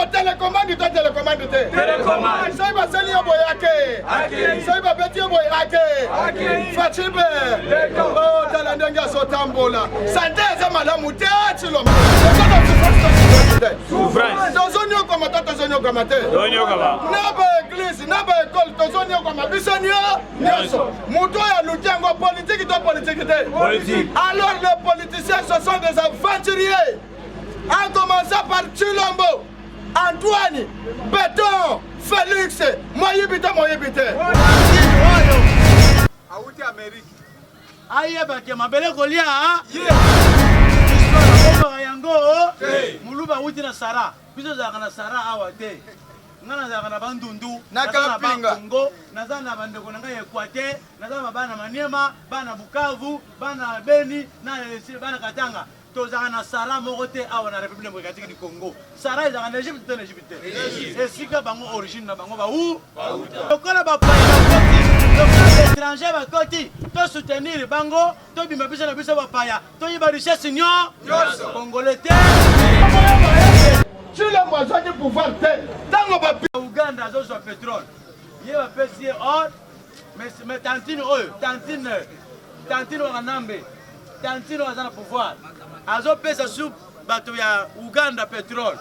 télécommande, toi télécommande. Télécommande. Ça va salir boyake. Ça va bêtir boyake. Fatibe. Oh, talandenga sotambola. Santé za malamu tchilo. Souffrance. Tozonyo comme toi tozonyo comme te. Donyo kaba. Naba église, naba école, tozonyo comme bisonyo. Nyoso. Muto ya lujango politique to politique te. Politique. Alors les politiciens ce sont des aventuriers. En commençant par Chilombo, Antoine, Béton, Félix, Moyibite. Aouti Amérique. Aïe, bah, ma belle Golia, hein? Yango, Muluba Outi na Sara, Biso Zagana Sara Awate, Nana Zagana Bandundu, Nazana Bango, Nazana Bandoko Nanga Equate, Nazana Bana Maniema, Bana Bukavu, Bana Beni, Bana Katanga. Tozana Sara Morote à la République démocratique du Congo. Sara est en Égypte, en Égypte. Et si que bango origine na bango ba où? Donc on a pas les étrangers va côté. To soutenir bango, to bima bisa na bisa ba paya. To yiba richesse seigneur. Congolais. Tu le moyen du pouvoir te. Tango ba Uganda zo so pétrole. Yé va pesier or. Mais tantine eux, tantine wa nambe. Tantine wa zana pouvoir. Azo pesa sou bato ya Uganda pétrole.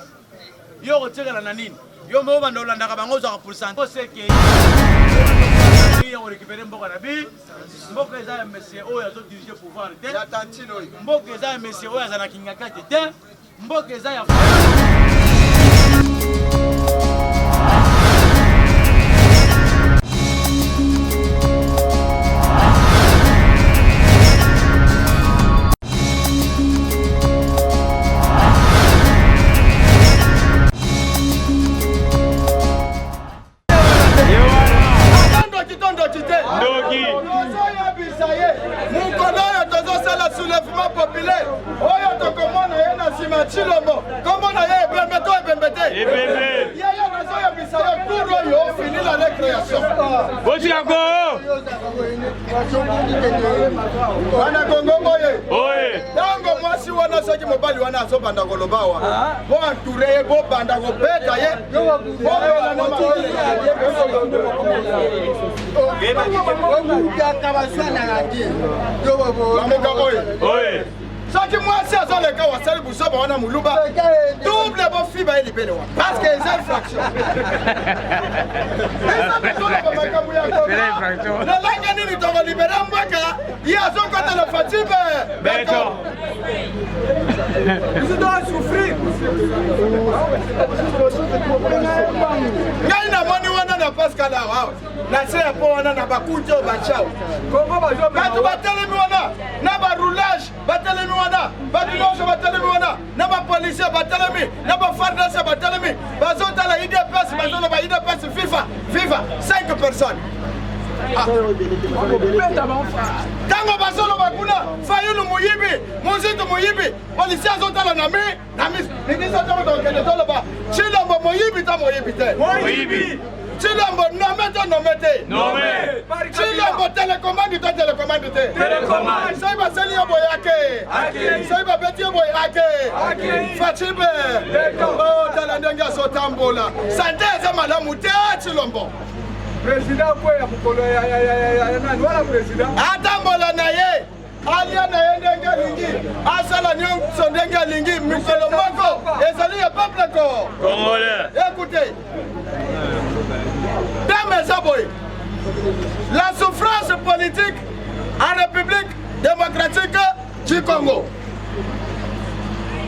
Yo retirela na nini? Yo mo banda Olanda ka bango za pourcentage. Seke yo récupérer mboka na bi. Mboka eza monsieur oyo azo diriger pouvoir te. ya tantino. Mboka eza monsieur oyo azana kingaka te. Mboka eza ya soulèvement populaire. Oyo to komona yena sima Chilombo. Komona ye bembeto ebembete. Ebembe. Yaya nazo ya bisayo turo yo fini la récréation. Bosi yako. Wana Kongo boye. Oye. Tango mwasi wana soki mobali wana azo banda kolobawa. Bo entouré bo banda ko beta ye. Bo bela na maoye. Oye. Soki mwasi azo leka wasali busoba wana muluba. Double bo fiba elibele wa. Parce que c'est infraction. La langue nini tongo libera mwaka. Yazo kota la fatibe. Beto. Vous devez souffrir. Ngaina moni wana na Pascal awa. Na se po wana na bakujo bachao. Congo bajo Batu batelemi wana na ba roulage batelemi wana. Batu noso batelemi wana na ba policier batelemi na ba FARDC batelemi. Bazota la IDPS bazona ba IDPS FIFA 5 personnes. Tango basolo bakuna fayulu muyibi muzito muyibi polisi azotala na mi ningisa tango tokende toloba Chilombo muyibi ta muyibi te Muyibi. Chilombo nomete Chilombo télécommande to télécommande te Télécommande. sai basali yo boyake sai babeti yo boyake Fatibe. Oh talandenga sotambola santé za malamu te Chilombo. Président quoi ya mukolo ya nani wala président atambola na ye alia na ye ndenge lingi asala nyonso ndenge lingi mikolo moko ezali ya peuple Congolais. écoutez dame Zaboy, la souffrance politique en République démocratique du Congo,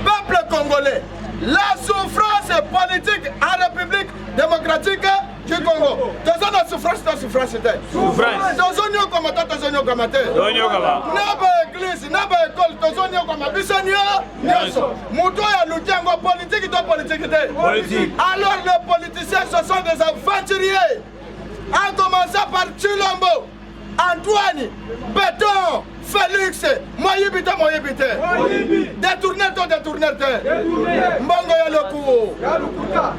peuple congolais, la souffrance politique en République démocratique du Congo. Tozo na souffrance ta souffrance te. Souffrance. Tozo nyo comme ta tozo nyo comme te. Donyo kaba. Naba église, naba école, tozo nyo comme bisonyo. Nyoso. Muto ya lujango politique to politique te. Politique. Alors les politiciens ce sont des aventuriers. En commençant par Chilombo, Antoine, Béton, Félix, Moyibite. Détourneur te. Mbongo ya lokuo. ya lukuta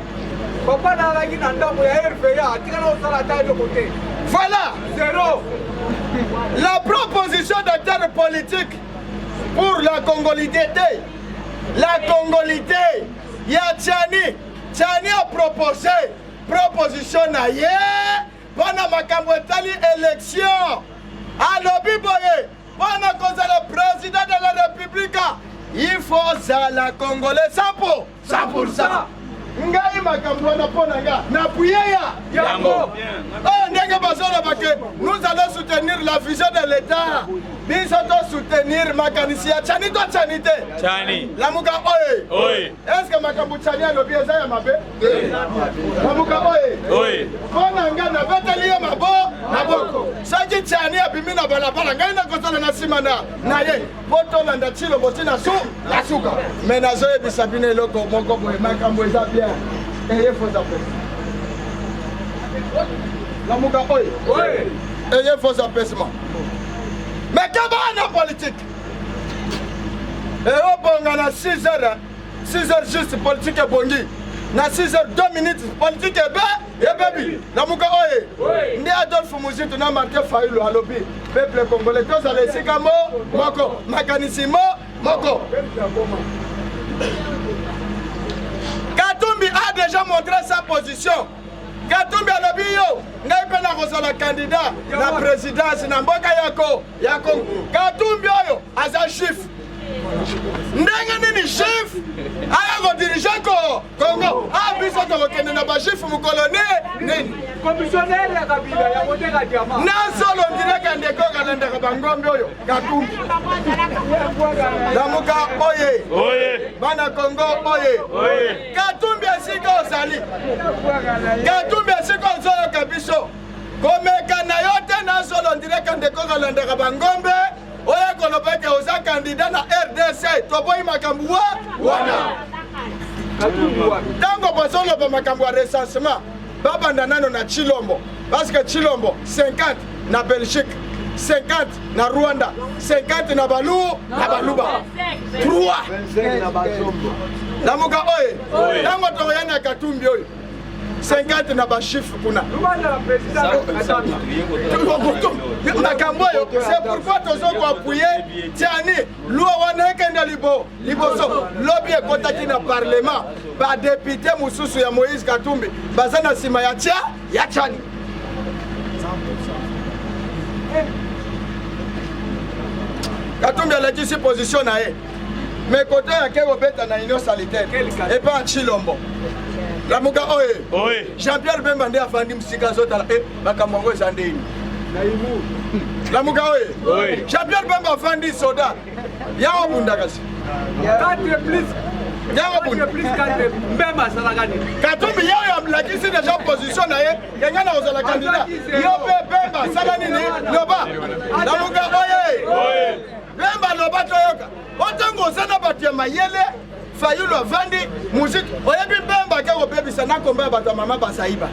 papa na la gina ndambo ya RPA tika na osala ta de côté Voilà zéro la proposition de terre politique pour la congolité. La congolité, ya Tchani Chani a proposé proposition na ye wana makambo etali élection alobi boye wana kozala président de la République il faut zala congolais 100%. Ngai makambo wana pona nga na puyeya yango ndenge bazona bake nous allons soutenir la vision de l'État biso to soutenir makanisi ya Chani to Chani te Chani Lamuka oye est-ce que makambo Chani alobi eza ya mabe Lamuka oye pona nga na beteli ya maboko soki Chani abimi na balabala ngai na kosala na sima na ye potolanda Tshilombo tina suka mais nazoyebisa bino eloko moko boye makambo eza bien ayez faux appels. Lamuka oye ayez faux apaisement. Mais comment on politique? Et on bonga na 6h juste politique et bongi. Na 6h 2 minutes politique et baby. Lamuka oye. Ndi Adolphe Muzitu na Martin Fayulu alobi. Peuple congolais tous à l'esika moko. Mécanisme moko. Katumbi a déjà montré sa position. Katumbi alobi yo ngai pe na kozala candidat na présidence na mboka yako. Katumbi oyo aza chef. Ndenge nini chef aya ko diriger Congo biso to kokende na ba chef mu colonie nini commissionnaire ya Kabila ya Moteka Diama na solo ndire ndeko kalenda ka bangombe oyo Katumbi Lamuka oye bana Congo oye Katumbi asika ozali Katumbi asika ozoyo kabiso komeka na yote na solo ndire ndeko kalenda ka bangombe oya kolobeke oza candidat na RDC toboyi makambo wana tango bazoloba makambo ya recensement babanda nano na Tshilombo parce que Tshilombo 50 na Belgique 50 na Rwanda 50 na Baluba 3 na Bazombo Lamuka oye tango tokoya na Katumbi oyo 50 na bashifu kuna makambo oyo c'est pourquoi tozoko appuyer Chani luwa wana ekenda liboso lobi ekotaki na parlement badepute mosusu ya Moïse Katumbi baza na nsima ya Chani Katumbi alakisi position na ye mais kote yake kobeta na union sanitaire epa Tshilombo Lamuka oye Jean-Pierre Bemba nde afandi msika zotala makambo yango eza ndeni Lamuka oye Jean-Pierre Bemba afandi soda yango bundakasi 4 plus yango bunda Mbemba salakani Katumbi yayo amlakisi deja position na ye yengana ozala candidat yo pe Bemba sala nini loba Lamuka oye Bemba loba toyoka otango ozana bato ya mayele Fayulu avandi musique oyebi Bemba ke kobebisa na komba bato mama basaiba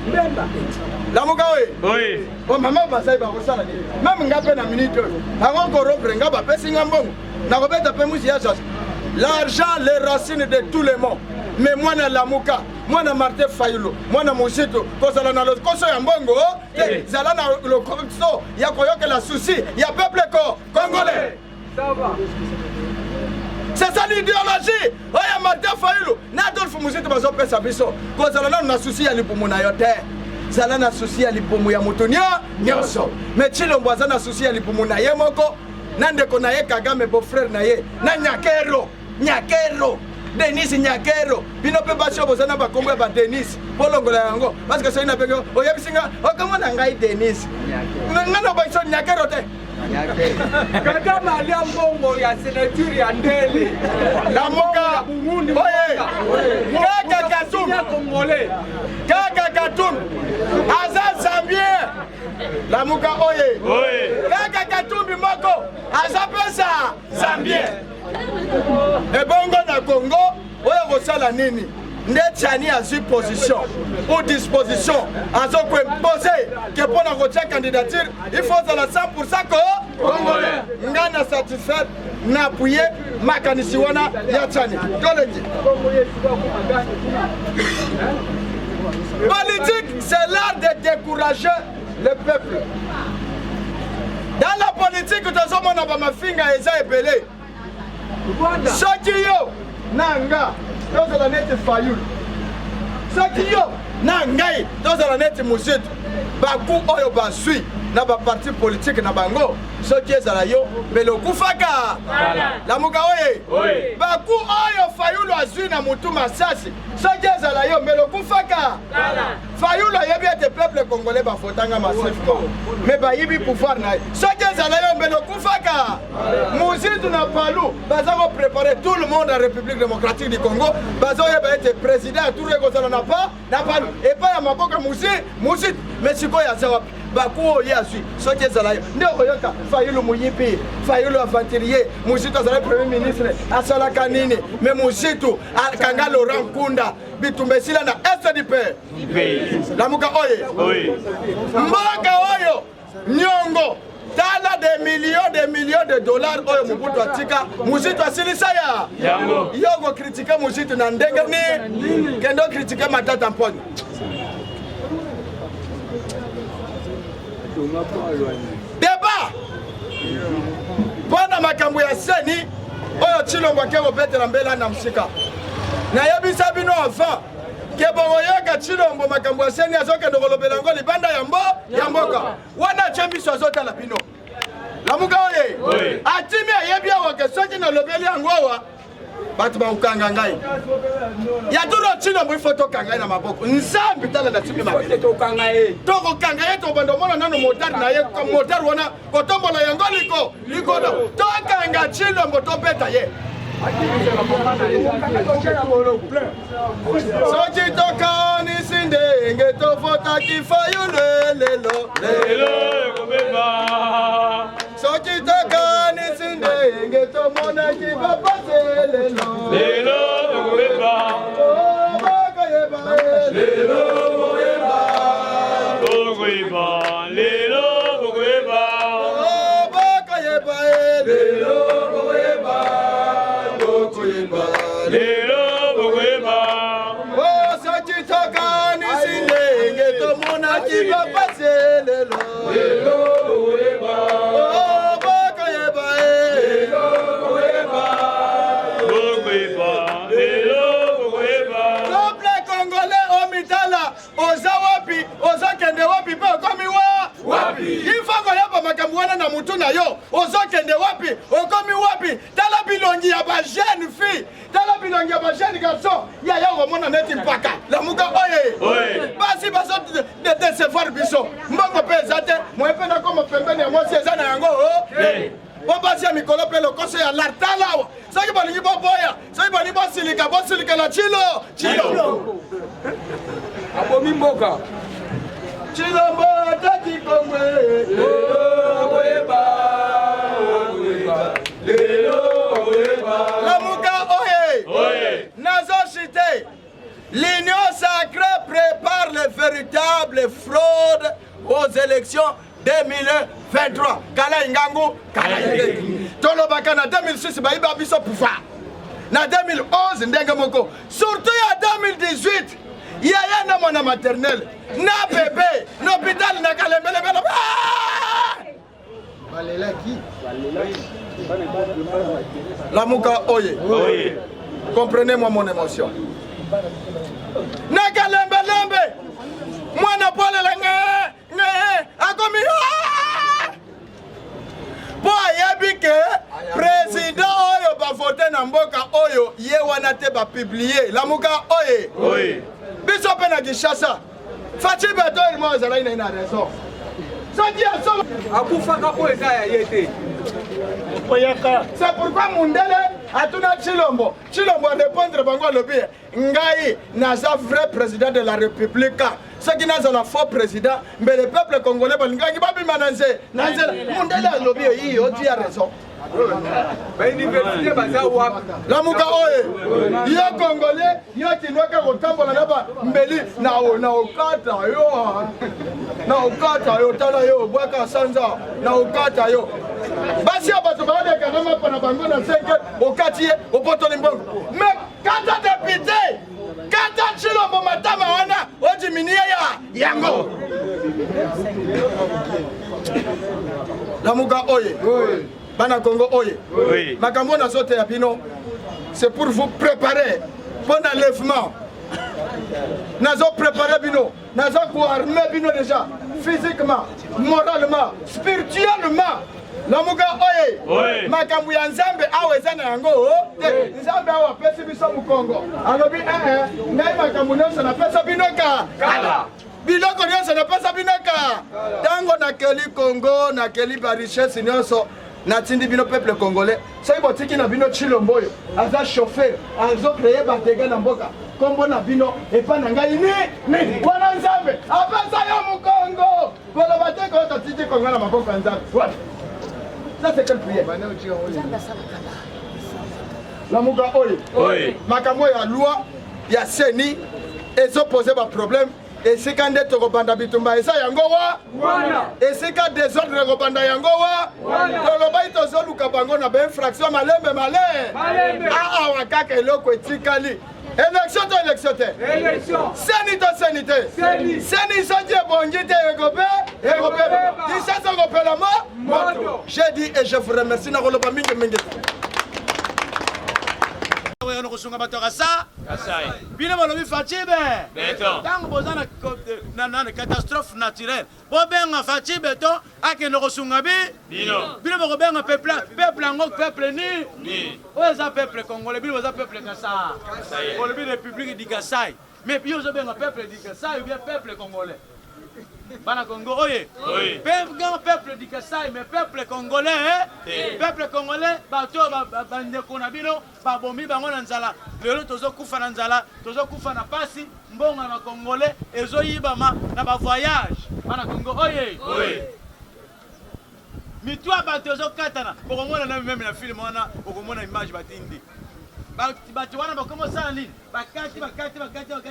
Lamuka oye mama basaiba kosala nini même nga pe na minute oyo ango korompre nga bapesi nga mbongo na kobeta pe musi ya sasa l'argent les racines de tout le monde mais mwana Lamuka mwana Martin Fayulu mwana Musitu kozala na lokoso ya mbongo zala na lokoso ya koyokela souci ya peuple congolais. C'est ça l'idéologie. Oya Martin Fayulu na Adolphe Muzitu bazopesa biso kozala na souci ya lipumu na yo te zala na souci ya lipumu ya mutu nyonso mais Tshilombo aza na souci ya lipumu na ye moko na ndeko na ye Kagame beau-frère na ye na Nyakero Denis Nyakero bino pe basi oboza na bakombo ya ba Denis polongola yango parce que c'est une apego oyebisinga okamona ngai Denis ngana ba so Nyakero te Kagame alia mbongo ya senature ya Ndeli Lamuka oye Kaka Katumbi aza Zambien Lamuka oye Kaka Katumbi moko aza pesa Zambien ebongo na Congo oyo kosala nini nde Chani azwi position ou disposition azoko imposer ke mpona kotia candidature il faut zala 100% congolais nga na satisfaire na appuyer makanisi wana ya Chani toleki politique c'est l'art de décourager le peuple dans la politique tozomona bamafinga eza ebele soki yo nanga tozala neti Fayulu soki yo na ngai tozala neti mosusu baku oyo basui na baparti politique na bango soki ezala yo mbele okufaka lamuka oye baku oyo Fayulu azwi na mutu masasi soki ezala yo mbele okufaka Fayulu ayebi ete peuple congolais bafotanga massivement mais bayibi pouvoir na ye soki ezala yo mbele okufaka Muzitu na Palu baza ko préparer tout le monde en République démocratique du Congo baza oyeba ete président aturu ekozala na Palu epai ya maboka Muzitu mais sikoyo aza wapi baku oyo azwi soki ezala yo nde oyoka Fayulu muyipi Fayulu aventurier Muzitu azala premier ministre asalaka nini mais Muzitu akanga Laurent Nkunda bitumba esila na est du pays lamuka oye mboka oyo nyongo tala des millions de dollars oyo Mobutu atika Muzitu asilisa ya yoko kritike Muzitu na ndenge ni kendo kritike Matata Mponyo débat pona makambo ya seni oyo Tshilombo ke obetela mbela na msika na yebisa bino avant ke boyoka Tshilombo makambo ya seni azokende kolobela ngo libanda ya mboka wana chambiso azotala bino lamuka oye atimi ayebi awa ke soki na lobeli yango awa batu baukanga ngai ya turo Tshilombo ifo tokanga na maboko nzambi tala na timi mabe tokanga ye to bando mona nano motar na ye motar wana kotombola yango likodo tokanga Tshilombo topeta ye soki tokanisi ndenge tofotaki Fayulu lelo soki tokanisi ndenge tomonaki bapase lelo wana na mutu na yo ozokende wapi okomi wapi tala bilongi ya ba jeune fille tala bilongi ya ba jeune garçon ya yo komona neti mpaka lamuka oye basi baso de décevoir biso mbongo pe ezate moyepe na koma pembeni ya mwasi eza na yango bobasi ya mikolo pe lokoso ya lartalawa soki bolingi boboya soki bolingi bosilika na Tshilo abomi mboka Tshilombo ataki Kongwe lamuka oye nazo cité l'Union sacrée prépare les véritables fraudes aux élections 2023 kala ingangu kala tolobaka na 2006 bayiba biso pouvoir na 2011 ndenge moko surtout ya 2018 yaya na mwana maternelle na bébé l'hôpital na kalembele bela lamuka oye comprenez-moi mon émotion na kalembelembe mwana pole la akomi po ayebi ke président oyo bavote na mboka oyo ye wana te bapublie lamuka oye biso pe na Kinshasa Fachi Beto ilimo ezala ina raison soki aso akufaka po eza ya ye te c'est pourquoi Mundele atuna Tshilombo répondre bango lobi ngai naza vrai président de la République soki nazala faux président mais le peuple congolais balingangi babima na nzela Mundele alobi yi oti a raison bauniversité baza wapi lamuka oye yo congolais yo kinoka kotambola na ba mbeli na okata yo tala yo bwaka sanza na okata yo basi abato baleka na mapa na bango na 5 okati ye opotoli mbongo mais kata député kata Tshilombo matama wana ojiminie ya yango lamuka oye Bana Congo oye makambo na sote ya bino c'est pour vous préparer pour l'enlèvement Nazo préparé bino, nazo armé bino déjà, physiquement, moralement, spirituellement. Lamuka oye, makambu ya nzambe aweza na yango, nzambe awa pesi biso mu Congo. Alobi ngai makambu nyonso na pesa binoka. Biloko nyonso na pesa binoka. Tango na keli Congo, na keli ba richesse nyonso. Natindi bino peuple congolais. Soki botiki na bino Chilomboyo, aza chauffeur, azo créer batega na mboka. Kombo na bino epa na ngai ni wana nzambe apesa yo mu Congo. Kola bateka otati Congo na maboko ya nzambe. What? Ça c'est quelle prière? La muga oye. Makambo ya loi ya seni ezoposer ba problème. Et c'est quand des tokobanda bitumba esa yango wa et c'est quand désordre kobanda yango wa toloba itozoluka bango na ba infraction malembe a wakaka eloko etikali élection to élection seni soki ebongi te ekope disasa kopela moto. J'ai dit et je vous remercie na koloba mingi no kusunga batoka sa bino balobi Fachibe tango bozana na catastrophe naturelle bobenga Fachibe to akende kusunga bino bobenga peuple ngo peuple ni oza peuple congolais bino oza peuple Kasai bolobi république du Kasai mais bio oza benga peuple du Kasai ou bien peuple congolais. Bana Congo, peuple du Kasai, mais peuple congolais, peuple congolais, bato bandeko na bino, babomi bango na nzala, lelo tozo kufa na nzala, tozo kufa na pasi, mbonga na congolais, ezo yibama na ba voyage. Bana Congo, mitwa bato zo katana, bokomona na même na film wana, bokomona image batindi. Batu wana bakoma sala nini bakati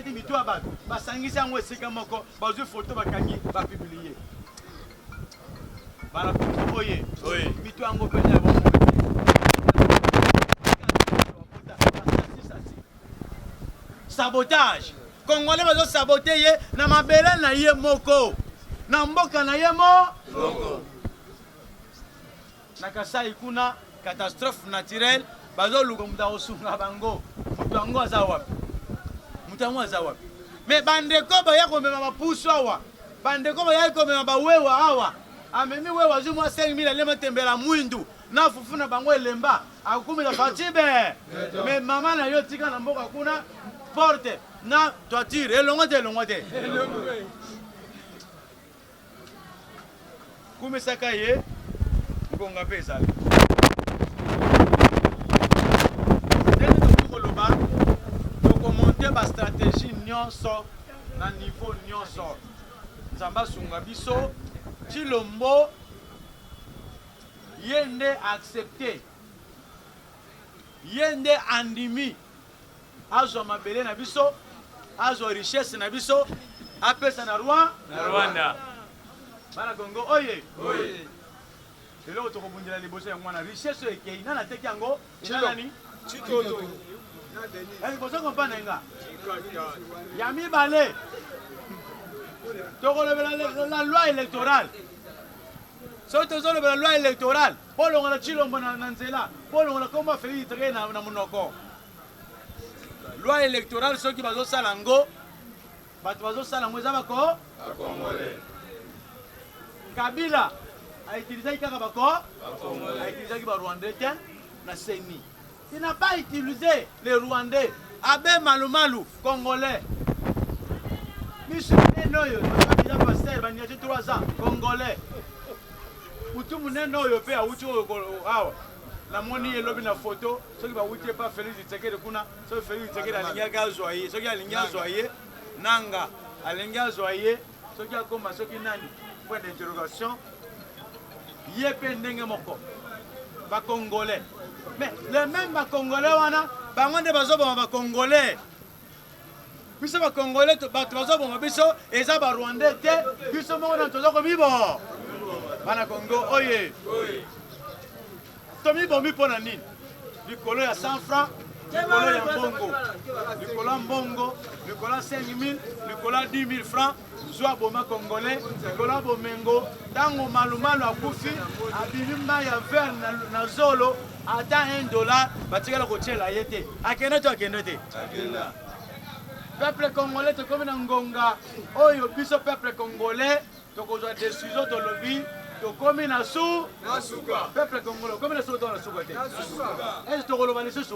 mitwa bato basangisa yango esika moko bazwi photo bakangi bapublier bana oye mitwa yango pene ya bongo sabotage congolais bazo saboter ye na mabele na ye moko na mboka na ye moko na Kasai kuna catastrophe naturelle bazo luka muta osunga bango mutango azawa mais bandeko ba yako mema mapuso awa bandeko ba yako mema ba wewa awa amemi wewa zu mwa 5000 lema tembela mwindu na fufuna bango elemba akumi na Fachibe mais mama na yo tika na mboka kuna porte na toiture elongote kumi sakaye ngonga pesa monter ba stratégie nyonso na niveau nyonso nzamba sunga biso Chilombo yende accepter yende andimi azo mabele na biso azo richesse na biso apesa na Rwanda bana Congo oye lelo tokobundela liboso ya mwana richesse ekei na teki yango nani chitoto vous comprenez nga Yami Balé la loi électorale la loi électorale pour le Chilombo Nanzela pour le combat Félix Tré na monoko loi électorale ceux qui bazo salango bazo salango za bako congolais Kabila a utilisé kaka bako a utilisé ba Rwandais na CENI. Il n'a pas utilisé les Rwandais. Abe Malumalu, Congolais. Monsieur Nenoyo, il a passé 3 ans, Congolais. Poutou Nenoyo, Pé, Aoucho, la monnaie est lobby na photo, ceux qui va outer pas Félix Tshisekedi kuna, ceux Félix Tshisekedi a l'ingénieur Zoyer, ceux qui a l'ingénieur Zoyer, Nanga, a l'ingénieur Zoyer, ceux qui a comme ceux qui nani, point d'interrogation. Yépé Ndenge Moko, ba Congolais. Mais les mêmes Congolais, bangonde bazo ba Congolais. Biso ba Congolais bazo ba biso eza ba Rwandais te, biso mo na tozo ko bibo. Bana Congo oye. Tomi bombi pona nini? Likolo ya 100 francs, likolo ya mbongo. Likolo ya mbongo, likolo ya 5000, likolo ya 10000 francs. Zwa boma Congolais, likolo bomengo, tango malumalu akufi, abilimba ya ver na zolo. Ata $1, batika la kotiela yete. Akende to akende te. peuple congolais tokomi na ngonga oyo biso peuple congolais tokozwa décision tolobi tokomi na suka peuple congolais tokomi na suka to na suka te est tokoloba lisusu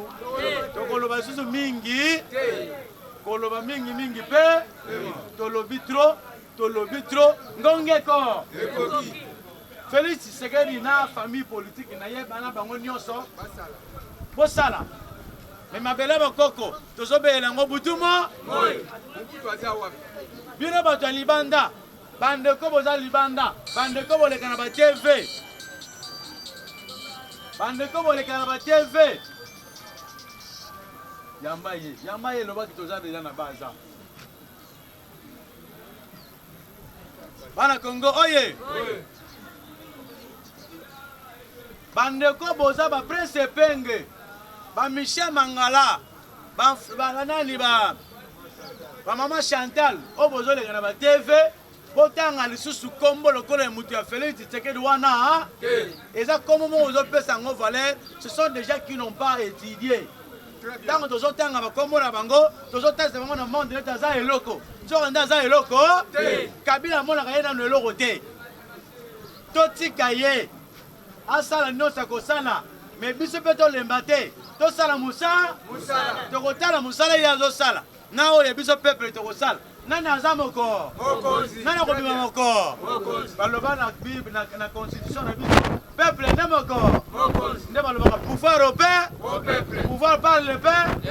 tokoloba lisusu mingi koloba mingi pe tolobi trop ngongeko Félix Tshisekedi na famille politique na ye bana bango nyonso bosala mais mabele bakoko tozobela ngo butumo bino bato ya libanda bandeko boza libanda bandeko boleka na ba TV bandeko boleka na ba TV yamba ye lobaki toza deja na baza bana Congo oye bandeko boza ba Prince Penge ba Michel Mangala ba nani ba mama Chantal o bozoleka na ba TV botanga lisusu kombo lokolo ya mutu ya Félix Tshisekedi wana eza comme mo ozopesa ngo valeur ce sont des gens qui n'ont pas étudié tango tozotanga ba kombo na bango tozotesa bango na monde net aza eloko so nda aza eloko Kabila mona ka yena no eloko te totika ye asala nyonso akosala mais biso mpe tolemba te tosala musala tokotala musala ye azosala na oyo biso peuple tokosala nani aza moko nani akobima moko baloba na bible na constitution na biso peuple nde moko nde balobaka pouvoir au peuple pouvoir par le peuple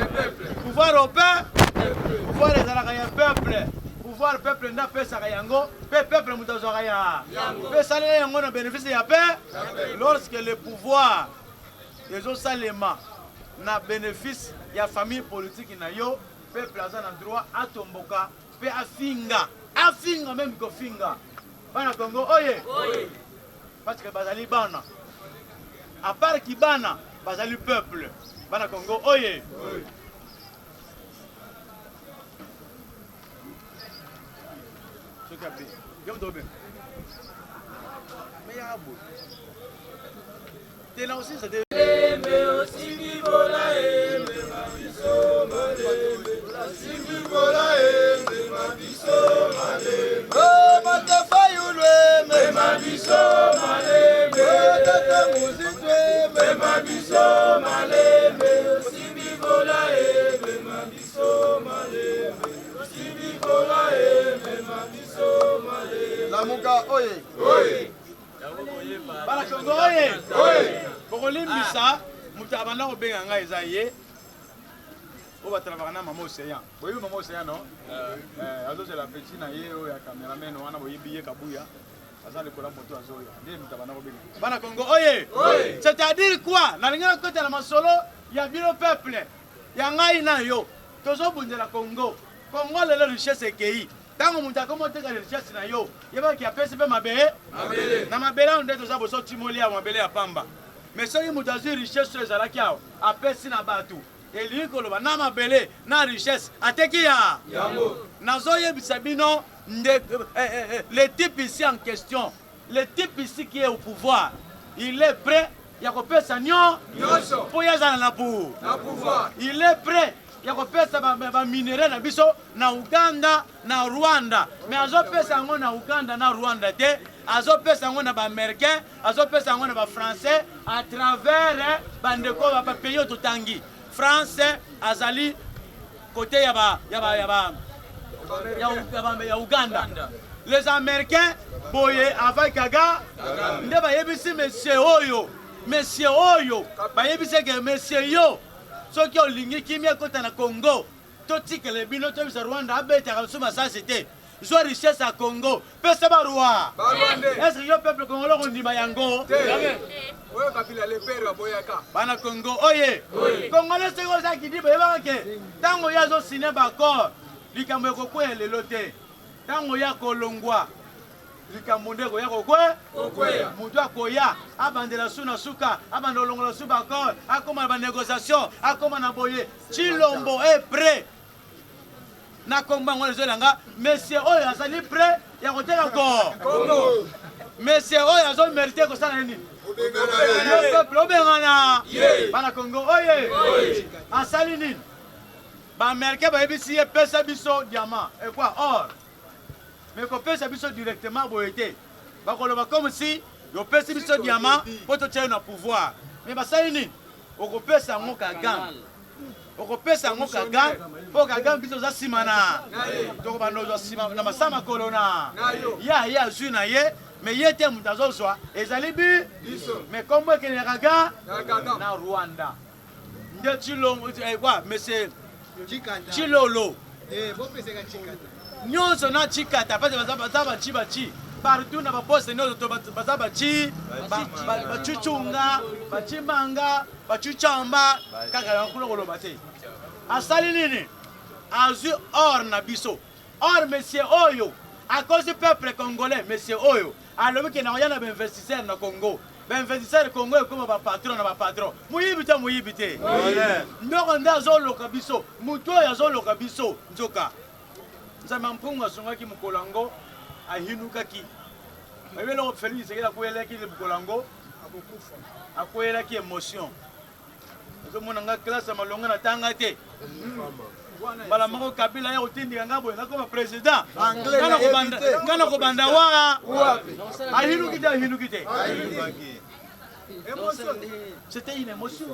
pouvoir au peuple pouvoir ezalaka ya peuple pouvoir peuple nde apesaka yango mpe peuple moto azwaka ya mpe esalela yango na bénéfice ya pe lorsque le pouvoir ezosalema na bénéfice ya famille politique na yo peuple aza na droit atomboka pe afinga même kofinga bana Congo oye parce que bazali bana à part ki bana bazali peuple bana Congo oye sokape yodobe mais ya bo tena aussi c'est mais aussi vivola Lamuka oye bana Congo oye bokolimbisa mutu abanda kobenga ngai eza ye oyo batalabaka na mama océan boyebi mama océan no azozela peti na ye oyo ya cameraman wana boyebi ye kabuya aza likola moto azoya nde mutu abanda kobenga bana Congo oye c'est-à-dire quoi nalingi nakota na masolo ya bino peuple ya ngai na yo tozobundela Congo lelo richesse ekei tango mutu akoma oteka richesse na yo yebaki apesi mpe mabele na mabele ayo nde toza boso timoli ya mabele ya pamba mais soki mutu azwi richesse oyo ezalaki awa apesi na bato elingi koloba na mabele na richesse ateki ya nazoyebisa bino le type ici en question le type ici qui est au pouvoir il est prêt ya kopesa nyonso mpo ye azala na pouvoir il est prêt ya kopesa baminere na biso na Uganda na Rwanda mais azopesa yango na Uganda na Rwanda te azopesa yango na baaméricain azopesa yango na bafrançais à travers bandeko bapays oyo totangi France azali côté ya Uganda les américains boye avec Kaga nde bayebisi monsieur oyo bayebisi ke monsieur yo soki olingi kimia kota na Congo totikele bino tobisa Rwanda abetaka biso masasi te zwa richesse à Congo pesa barwa est-ce que yo peuple congolais kondima yango oyo Kabila le père aboyaka bana Congo oye congolais seko ozaki di bayebaka ke ntango ya azosinya baaccord likambo ekokwea lelo te ntango ya kolongwa likambo nde koya kokweya mutu akoya abandela su na suka abanda olongola su baaccord akoma na banégociation akoma na boye Chilombo est prêt na komba ngo ezolanga monsieur oyo azali prêt ya koteka Congo monsieur oyo azomérite kosala nini yo peuple obengana bana Congo oye asali nini Américain va essayer de pesa biso diamant et quoi or. Mais qu'on pesa biso directement boité. Ba ko loba comme si yo pesa biso diamant pour te tenir au pouvoir. Mais ba ça ni o ko pesa ngo ka gang. O ko pesa ngo ka gang pour ka gang biso za simana. To ko ba no za simana na masama kolona. Ya zuna ye mais il était mutazo soi ezali bi mais comme que les raga na Rwanda. Nde chilo quoi monsieur Chilolo. Nyonso na chikata parce que bazaba chibachi partout na ba poste no to bazaba chi ba chuchunga ba chimanga ba chuchamba kaka ya kulo kolo bate asali nini azu or na biso or monsieur oyo à cause du peuple congolais monsieur oyo alobi ke na yana ba investisseur na Congo investisseur Congo comme ba patron na ba patron muyibite ndoko ndazo loka biso muto ya zo loka biso nzoka nzama mpunga songaki mukolango ahinuka ki ebelo Félix sekela koyela ki mukolango akoyela ki émotion zo monanga classe malonga na tanga te bala mako Kabila ya otindika ngabo ngako président ngana ko banda wa ahinuki te c'était une émotion.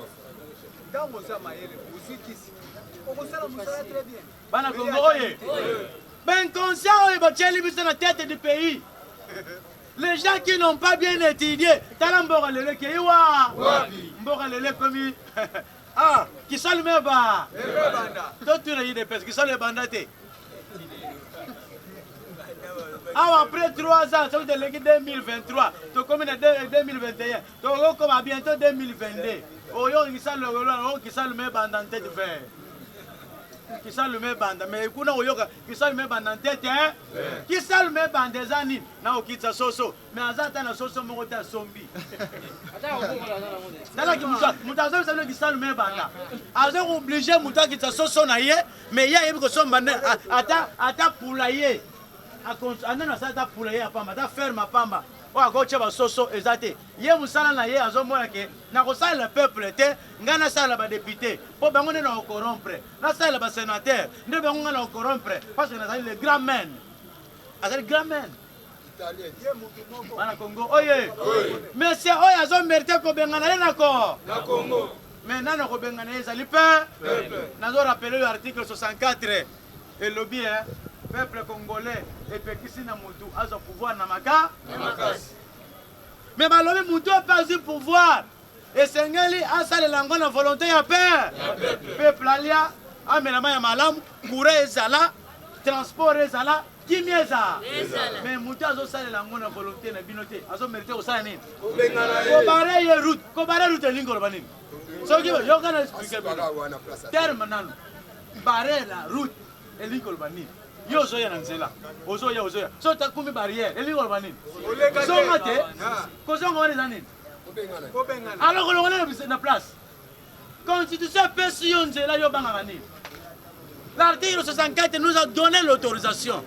Bana Congo oye. Ben conscient oye bacheli biso na tête du pays. Les gens qui n'ont pas bien étudié, talambora lele keiwa. Mbora lele komi. Ah, qui sont le meba. Toi tu n'as des pes qui sont les bandatés. Ah, après 3 ans, ça veut dire 2023, tu comme 2021, tu comme à bientôt 2022. Oh, qui ça le met en tête de faire. Qui ça le met bande, mais écoute, qui ça le met en tête, hein? Qui ça le met en des années? Non, qui ça soso, mais à ça, t'as soso, mon côté zombie. Là, qui ça le met banda. À ça, obligé, mouta qui ça soso naïe, mais il y a une chose, à ta poulailler. Anana sa ta poulailler à pamba, ta ferme à pamba. Wa gocha ba soso ezate. Ye musala na ye azomona ke na ko sala le peuple te, ngana sala ba député. Po bango ne na corrompre. Na sala ba sénateur, ne bango na corrompre parce que na sala le grand men. Azali grand men. Bana Congo. Oye. Monsieur oye azo mérité ko bengana na ko. Na Congo. Mais nana ko bengana ezali peuple. Nazo rappeler l'article 64 et lobby hein. Peuple congolais et pekisi na mutu azo pouvoir na maka mais balobi mutu pas du pouvoir et sengeli asale lango na volonté ya peuple alia amelama ya malamu courant ezala transport ezala kimeza mais mutu azo sale lango na volonté na binote azo mérité osala nini ko bare route lingo banini soki yo kana expliquer terme nanu bare la route lingo banini yo zoya na nzela ozoya so ta kumi barrière elingo banini zonga te ko zonga wana zanini alors ko longona na place constitution pesi yo nzela yo banga banini l'article 64 nous a donné l'autorisation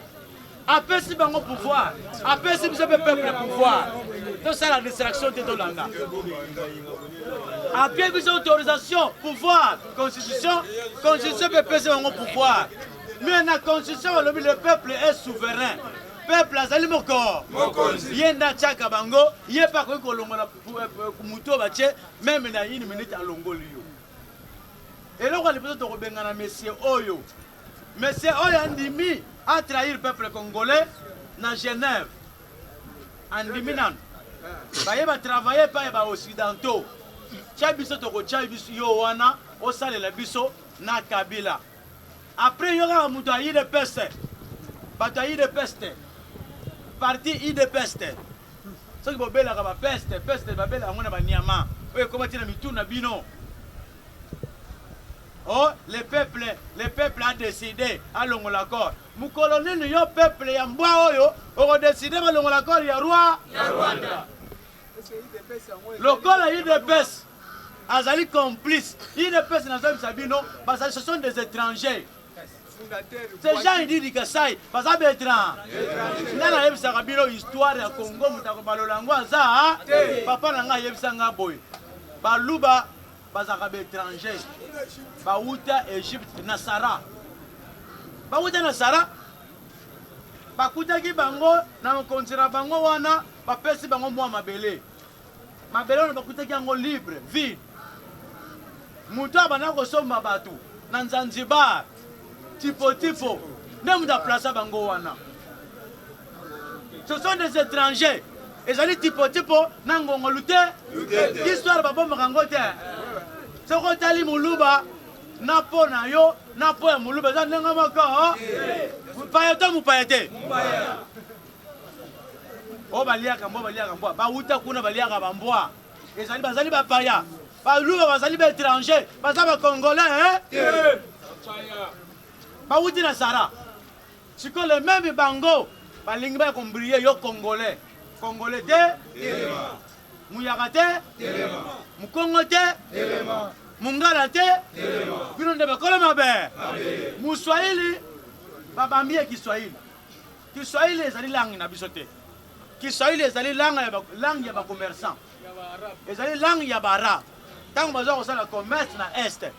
après si bango pouvoir après si biso peuple pouvoir donc ça la distraction de Tolanda après biso autorisation pouvoir constitution peut si bango pouvoir. Mais la constitution, le peuple est souverain. Le peuple a zali moko. Yenda chaka bango, yé pas que kolongola muto bache, même na une minute à longoli yo. Et là on va peut-être rebengana monsieur Oyo. Monsieur Oyo andimi a trahi le peuple congolais na Genève. Andimi nan. Ba yeba travailler pas ba occidentaux. Chabiso to ko chabiso yo wana, o sale la biso na Kabila. Après, il y aura un mouton de peste. Bataille de peste. Parti de peste. Ce qui va bien la peste, va bien la mona banyama. Oui, comment tu as mis tout na bino? Oh, le peuple a décidé à l'accord. Mon colonel, le peuple, il y a un bois, on a décidé à l'accord, il y a roi. Le col a eu des pestes. Azali complice. Il y a des pestes dans le Sabino, parce que ce sont des étrangers. Ces gens ils disent que ça, parce que c'est étrange. Nana yebisa kabilo histoire ya Congo mutako balolango za papa nanga yebisa nga boy. Baluba bazaka étranger bauta Égypte na Sara bauta na Sara bakutaki bango na mokonzi na bango wana bapesi bango mwa mabele wana bakutaki yango libre vide mutu abanda kosomba bato na Zanzibar tipo nde mutu aplaça bango wana. Ce sont des étrangers ezali tipo na ngongolu te histoire babombaka yango te soki otali moluba na po na yo na po ya moluba eza ndenge moko mupaya to mupaya te o baliaka mbwa bauta kuna baliaka bambwa ezali bazali bapaya baluba bazali baétranger baza bacongolais bauti na Sara siko le même bango balingi bakombriller yo congolais te muyaka te mukongo te mungala te bino nde bakolo mabe muswahili babambi ya Kiswahili ezali langue na biso te. Kiswahili ezali langue ya bacommerçant ezali langue ya baarabe ntango baza kosala commerce na este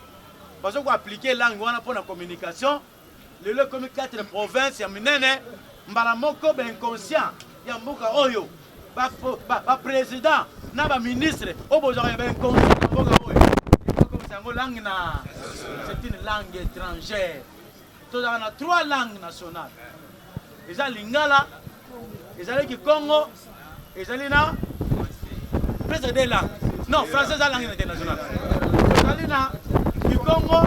baza koaplike langue wana mpo na communication lelo ekomi 4 province ya minene mbala moko bainconscient ya mboka oyo baprésident na baministre oyo bozwaka ya bainconscient ya mboka oyo ekokomisa yango langue na c'est une langue étrangère tozalaka na 3 langues nationales eza Lingala ezali Kikongo ezali na presque 2 langues non français eza langue internationale ezali na Kikongo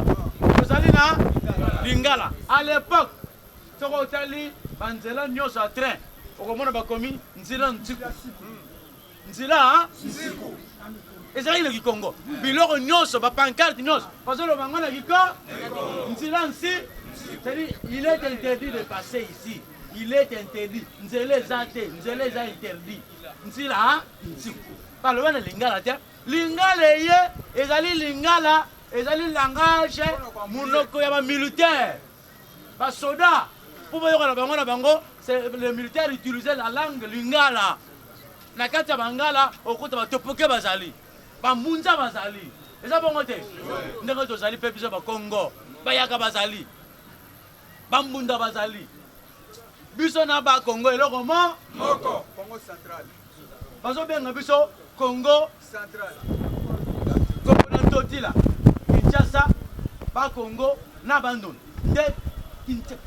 ezali na Lingala à l'époque soko otali banzela nyonso ya train okomona bakomi nzela nziku ezali na Kikongo biloko nyonso bapancarte nyonso bazoloba ngo na Kikongo nzela nsi c'est-à-dire il est interdit de passer ici il est interdit nzela eza te nzela eza interdit nzela nziku baloba na Lingala te Lingala ye ezali Lingala ezali langage munoko ya bamilitaire basoda mpo bayoka na bango les militaires utilisaient la langue Lingala na kati ya bangala okuta batopoke bazali bambunza bazali eza bongo te ndenge tozali mpe biso bakongo bayaka bazali bambunda bazali biso na bakongo eloko moko Congo central bazobenga biso Congo central Congo na Totila Kinshasa bakongo na bandon nde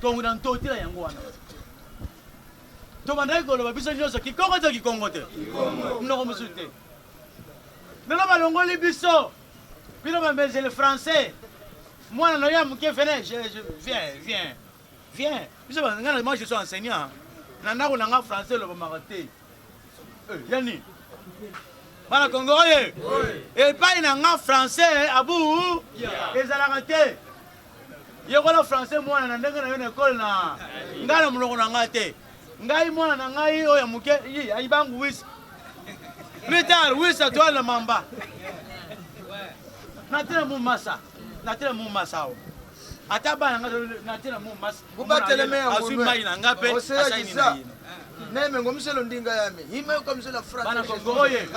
Congo na Totila yango wana tomandaki koloba biso nyonso Kikongo te Kikongo te mnoko mosusu te lelo balongoli biso bino bambezele français mwana na yo ya moke fene viens biso bangana moi je suis enseignant na ndako na nga français elobamaka te yani bana Kongo oye epai na nga français abu ezalaka te yekola français mwana na ndenge na yo na ekole na ngai na monoko na nga te ngai mwana na ngai oyo ya moke ayibangu wisa plus tard wisa toile na mamba natela mu masa o ata bana nga natela mu masa Kubatele azwi mai na nga pe asaini na yina neme ngomselo ndinga yami hime komselo France bana Kongo oye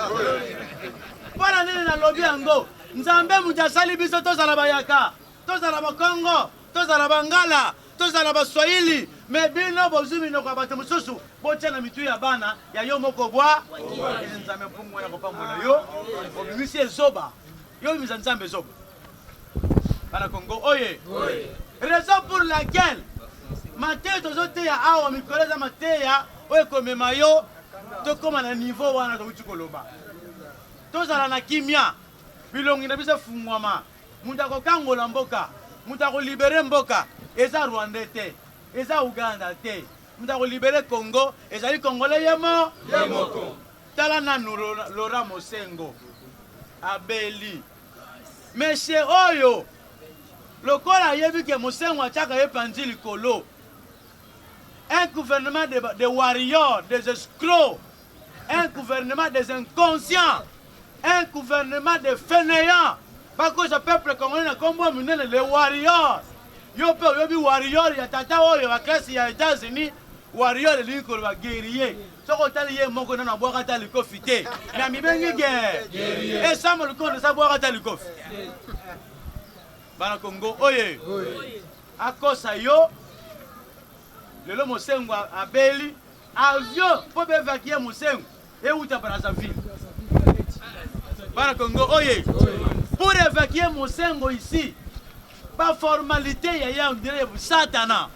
bana nini nalobi yango nzambe mutu asali biso tozala bayaka tozala bakongo tozala bangala tozala baswahili me bino bozwi minoko ya bato mosusu botia na mitu ya bana ya yo moko bwa nzambe mpungu ya kopambola yo obimisi ezoba yo obimisa nzambe ezoba bana Kongo oye raison pour laquelle mateya tozoteya awa mikolo eza mateya oyo ekomema yo tokóma na niveau wana tokuti koloba tozala na kimia bilongi na biso efungwama mutu akokangola mboka mutu akolibere mboka eza Rwanda te eza Uganda te mutu akolibere Congo ezali Congolais ye moko tala nanu Laurent Mosengo abeli monsieur oyo lokola ayebi ke Mosengo atiaka ye panzi likolo un gouvernement de warriors, des escrocs, un gouvernement des inconscients, un gouvernement de fainéants. Parce que ce peuple congolais n'a comme moi les warriors. Yo pe yobi warrior ya tata oyo ya classe ya États-Unis warrior elingi koloba guerrier soko otali ye moko nano abwaka ata likofi te na mibengi guerre esamba lukonde eza abwaka ata likofi bana Congo oye akosa yo lelo Mosengo abeli avion mpo bevakie Mosengo euta Brazzaville bana Congo oye pour évacuer Mosengo ici pas formalité ya on dirait satana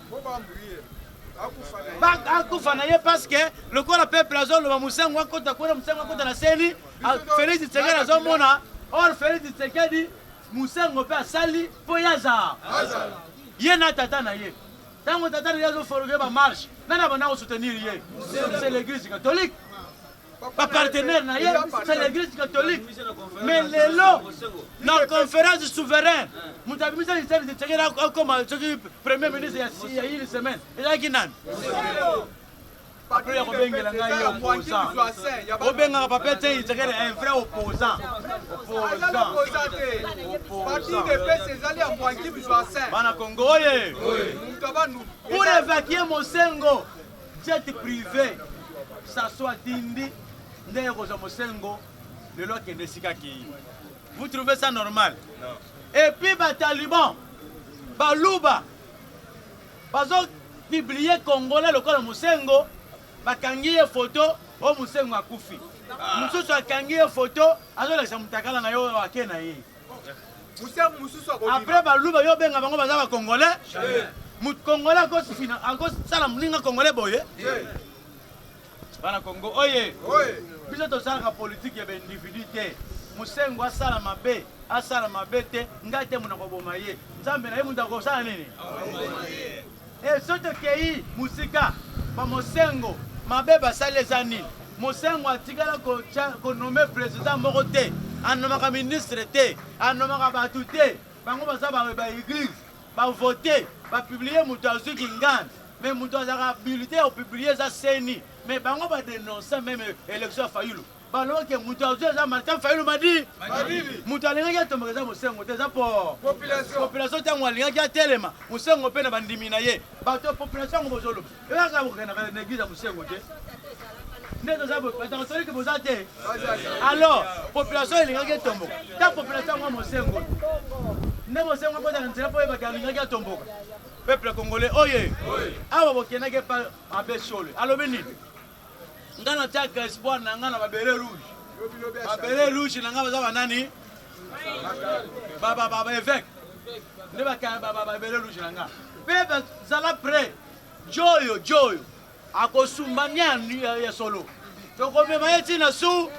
akufa na ye parce que le corps peuple azoloba Mosengo akota kuna Mosengo akota na seni Félix Tshisekedi azomona or Félix Tshisekedi Mosengo pe asali po yaza ye na tata na ye tango tata na ye azoforger ba marche nana bana ko soutenir ye c'est l'église catholique pas partenaire na ye c'est l'église catholique mais lelo na conférence souveraine mutabimisa Félix Tshisekedi comme premier ministre ya une semaine ezalaki nani après obengela ngai opposant obengaka papa te Tshisekedi un vrai opposant bana Congo oye pour évacuer Mosengo jet privé ça soit dindi ndenge kozwa Mosengo lelo akende esika ki vous trouvez ça normal et puis bataliban baluba bazo publier congolais lokola Mosengo bakangi ye photo o Mosengo akufi mususu akangi ye photo azolakisa mutakala na yo ake na ye après baluba yo benga bango baza ba congolais mut congolais akosala muninga congolais boye bana Congo oye biso tosalaka politique ya baindividu te Mosengo asala mabe te ngai te muna koboma ye nzambe na ye mutu akosala nini soki okei musika ba Mosengo mabe basali eza nini Mosengo atikala konome président moko te anomaka ministre te anomaka bato te bango baza baéglise bavote bapublie moto azwiki nganda mais moto azalaka habilité opublie eza seni mais bango badénonce même élection ya Fayulu baloke moto azwi eza Martin Fayulu madi moto alingaki atomboka eza Mosengo te eza po population ntango alingaki atelema Mosengo mpe na bandimi na ye bato population yango bozoloba eyaka bokokenda na église ya Mosengo te nde toza batangatolike boza te alors population elingaki etomboka ta population yango Mosengo nde Mosengo akotaka nzela mpo oyebaka alingaki atomboka peuple congolais oye awa bokendaki pa abe solo alobi nini nga natiaka espoir na nga na babere rouge na nga baza banani baévêque nde babere rouge na nga mpe bazala prêt joyo akosumba mia ya solo tokomema ye ntina su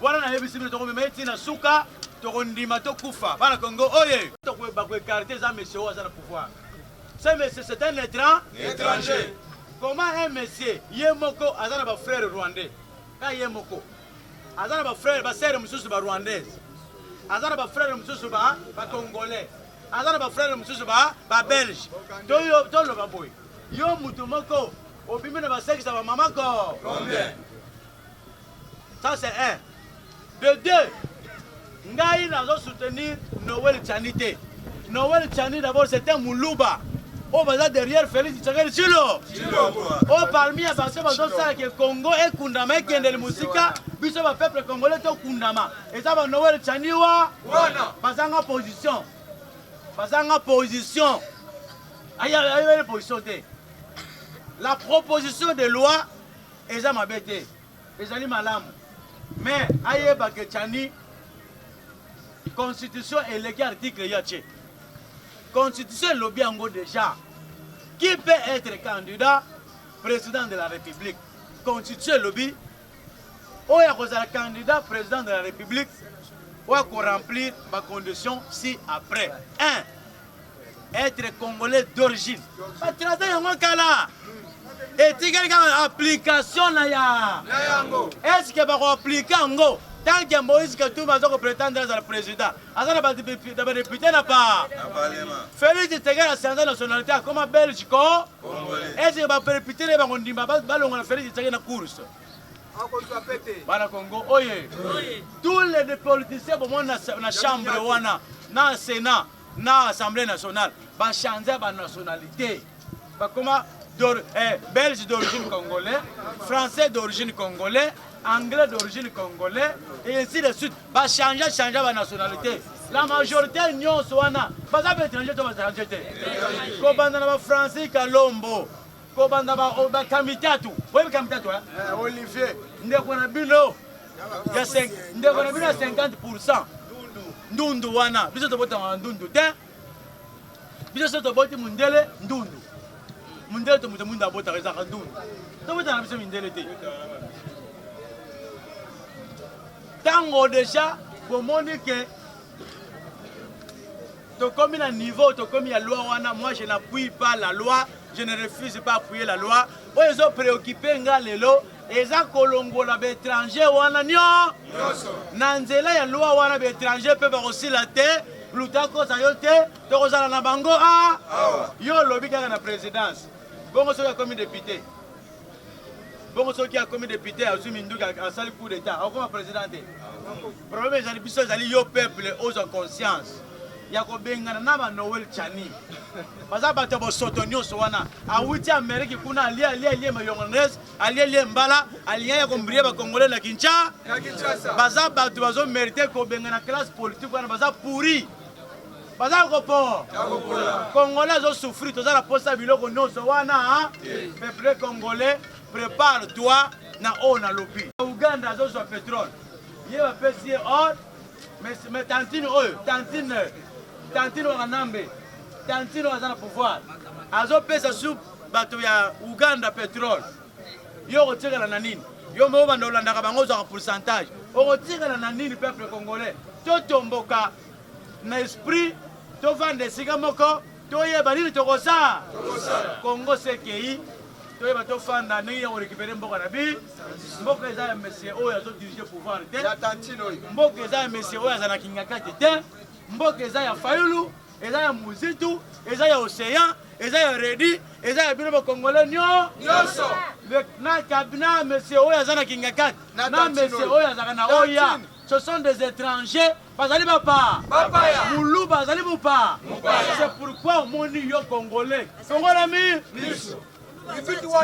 wana nayebisi bino tokomema ye ntina suka tokondima tokufa bana Congo oye bakoekarite eza monsieur oyo aza na pouvoir ce monsieur c'est un étranger comment un monsieur ye moko aza na bafrère rwandais ka ye moko aza na bafrère basere mosusu barwandaise aza na bafrère mosusu bacongolais aza na bafrère mosusu babelge toloba boye yo mutu moko obimi na basekisa bamamako ça c'est un de deux ngai nazo soutenir Noël Tchani te Noël Tchani d'abord c'était Muluba oh baza derrière Félix Tshisekedi chilo oh parmi ya baso bazosala ke Congo ekundama ekendele musika biso ba peuple congolais to kundama eza ba Noël Tchani wana bazanga position aya position te la proposition de loi eza mabe te ezali malamu mais ayeba ke Tchani constitution eleki article ya tche constitution lobi yango déjà qui peut être candidat président de la République constitution lobi oya kozala candidat président de la République oya ko remplir ma condition si après 1 être congolais d'origine batraza yango kala etikali kaka application na yango est-ce que bako applique yango tant que Moïse Katumbi azo prétendre à le président aza na ba député na pa Félix Tshisekedi a changé nationalité comme belge ko est-ce que ba député ba ngondimba balonga na Félix Tshisekedi na course bana Congo oye tous les politiciens bon na chambre wana na Sénat na Assemblée nationale ba changer ba nationalité ba comment belge d'origine congolais, français d'origine congolais, anglais d'origine congolais, et ainsi de suite. Va changer la nationalité. La majorité non soana, pas à étranger, tu vas changer. Kobanda na français Kalombo, Kobanda ba Kamitatu, oui Kamitatu Olivier, ndeko na bino ya 50%. Ndundu wana, biso to bota ndundu te. Biso to bota mundele ndundu. Mundele to munda bota reza ndundu. To bota na biso mundele te. Tango déjà pour monique to comme un niveau, to comme la loi wana, moi je n'appuie pas la loi, je ne refuse pas d'appuyer la loi. Bon ils ont préoccupé ngalelo eza kolongola ba étranger wana nyo. Nanzela ya loi wana ba étranger peut pas aussi la te, lutako sa yote, to kozala na bango yo lobi kaka na présidence. Bongo soki comme député. Bongo soki comme député azumi nduka asali coup d'état, akoma président te. Problème ezali biso ezali yo peuple aux conscience. Yako bengana na ba Noël Chani. Baza bato bo soto nyonso wana. Awuti Amerique kuna alie mayonnaise, alie mbala, alie ya kombrie ba Congolais na Kinshasa. Baza bato bazo mériter ko bengana classe politique wana baza pourri. Baza ko po. Congolais zo souffrir to za la posa biloko nyonso wana. Peuple congolais, prépare-toi na ona lobi. Uganda zo so pétrole. Yeba pesi or mais tantine oyo, tantine wanambe. Tantine wazana pouvoir. Azo pesa sou bato ya Uganda pétrole. Yo kotikala na nini? Yo mo banda olandaka bango za pourcentage. O kotikala na nini peuple congolais? To tomboka na esprit, to vande sika moko, to yeba nini tokosa. Congo sekei. To yeba to fanda nini ya récupérer mboka na bi. Mboka eza monsieur oyo azo diriger pouvoir te. ya tantine oyo. Mboka eza monsieur oyo azana kingakate te. Mboka eza ya Fayulu, eza ya Muzitu, eza ya Océan, eza ya Redi, eza ya bino Congolais nyonso. Na kabina monsieur oyo azana kingakate. Na monsieur oyo azana na oya. Ce sont des étrangers. Bazali bapa. Moulou bazali bapa. C'est pourquoi mon yo Congolais. Congolais mi.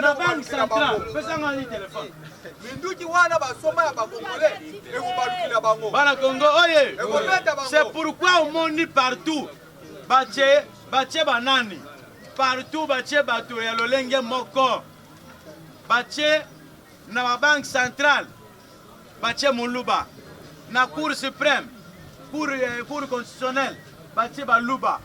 Na banque centrale. Pesanga ni téléphone. Minduki wana basoma ya bakongolais ekobalukila bango. Bana Congo oye. C'est pourquoi on moni partout. Bache banani. Partout bache bato ya lolenge moko. Bache na ma banque centrale. Bache Muluba. Na cour suprême. Cour constitutionnelle. Bache Baluba.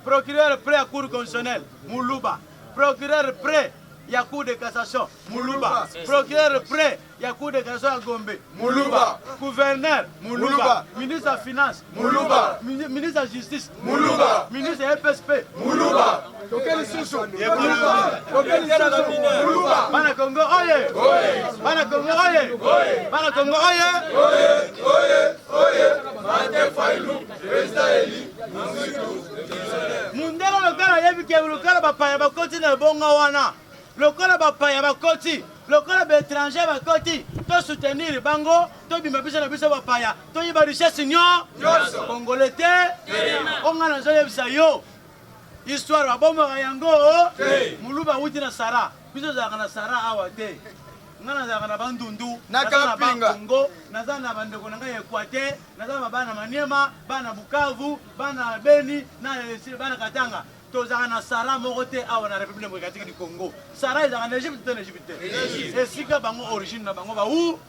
Procureur prêt à cour constitutionnelle. Muluba. Procureur prêt. Il y a cour de cassation, Muluba. Procureur prêt, il y a cour de cassation à Gombe, Muluba. Gouverneur, Muluba. Ministre de la Finance, Muluba. Ministre de la Justice, Muluba. Ministre de FSP, Muluba. Muluba. Bana Congo oye. Bana Congo oye. Bana Congo oye. Mundelo lokala yebi ke lokala bapaya bakoti na bonga wana. Lokola bapaya bakoti, lokola ba étranger bakoti, to soutenir bango, to bima biso na biso bapaya, to yiba richesse nyonso. Congolais te, onga na zoye bisa yo. Histoire ba bomba yango, Muluba wuti na Sara, biso za na Sara awa te. Ngana za na bandundu, na Kapinga, Congo, na za na bandeko na ngai Equateur, na za bana Maniema, bana Bukavu, bana Beni, na bana Katanga. Tozaka na Sara mokote awa na République démocratique du Congo. Sara ezaka na Égypte te na Égypte. Esika bango origine na bango ba où?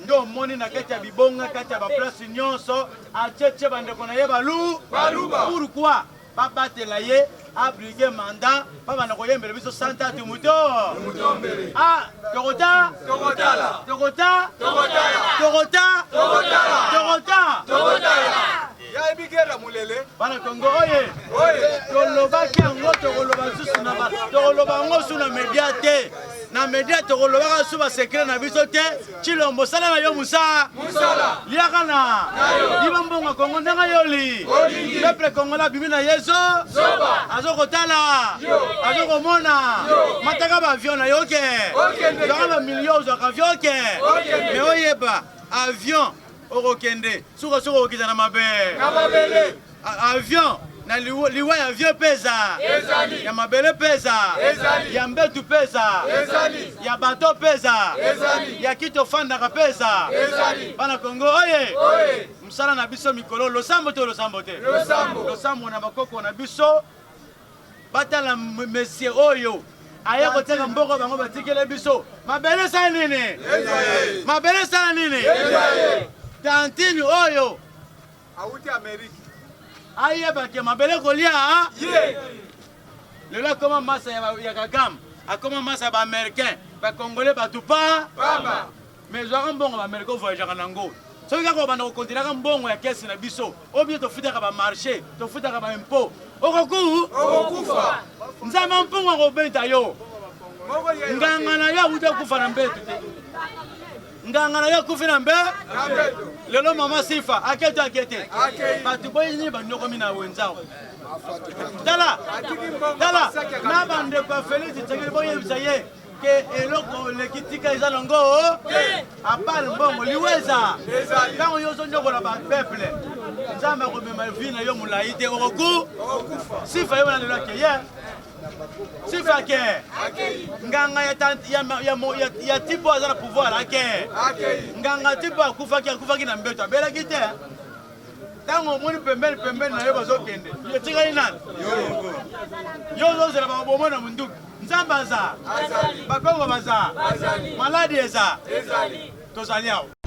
Ndo moni na kati ya bibonga kati ya ba place nyonso acheche bandeko na ye balu. Pourquoi? Babatela ye abriguer mandat pa bana koyembela biso santa tu muto. Ah, Tokota. Ya ebigera mulele. Bana Congo oye. Toloba kango tokoloba susu na ba. Tokoloba ngo su na media te. Na media tokoloba su ba secret na biso te. Chilombo sala na yo musa. Liaka na. Liba mbonga Congo ndanga yoli. Peuple Congolais bimi na yeso. Azokotala. Azokomona. Mataka ba avion na yoke. Zaka ba millions za avion ke. Mais oyeba avion. Orokende, soko okizana mabe. Avion, na liwa ya vieux pesa ya mabele pesa ya mbetu pesa ya bato pesa ya kito fandaka pesa bana Kongo oye msala na biso mikolo losambo te losambo na bakoko na biso batala monsieur oyo aya koteka mboko bango batikele biso mabele sa nini tantini oyo auti Amerika aye bake mabele kolia lelo akoma masa ya kagam akoma masa ba américain ba congolais batupa mais zwaka mbongo ba américain voyageaka nango soki kaka obanda kokontinaka mbongo ya kesi na biso obie tofutaka ba marché tofutaka ba impôt okokufa nzambe mpungu akobeta yo nganga na yo akuta kufa na mbetu te nganga na yo kufi na mbe lelo mama sifa akete batu boyini banyokomi na wenzao tala na bandeko ya Félix Tshisekedi boyebisa ye ke eloko lekitika eza nango apale mbongo liweza ntango nyonso nyokola bapeuple nzambe akomema vi na yo molai te okoku sifa ye wana lelo akeye sifa ke nganga ya tipo aza na pouvoir ake nganga tipo akufaki na mbeto abelaki te ntango omoni pembeni na yo bazokende etikali nani yo ozozela babomo na munduki nzambe aza bakongo baza maladi eza tozali awa